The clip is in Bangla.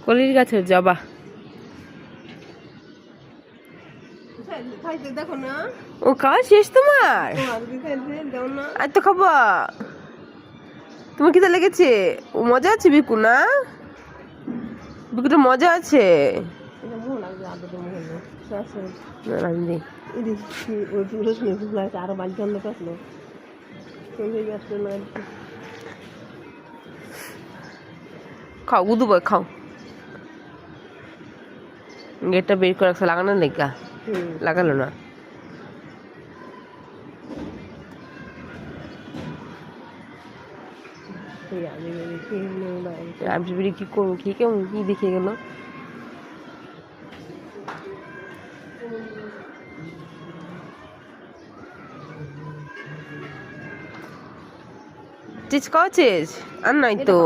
কলির গাছের জবা। দেখো না, ও খাওয়া শেষ তোমার? আর তো খাবো। তোমার খিদে লেগেছে? ও মজা আছে বিকু, না বিকুটা মজা আছে। আরো বাড়িতে আসলো খাও গুদু বয় খাও। গেটটা বের করে রাখছে, লাগানো লেগা লাগালো না। আমি কি করবো, কি কেমন কি দেখে গেল। চিজ খাওয়াছিস? আর নাই তো।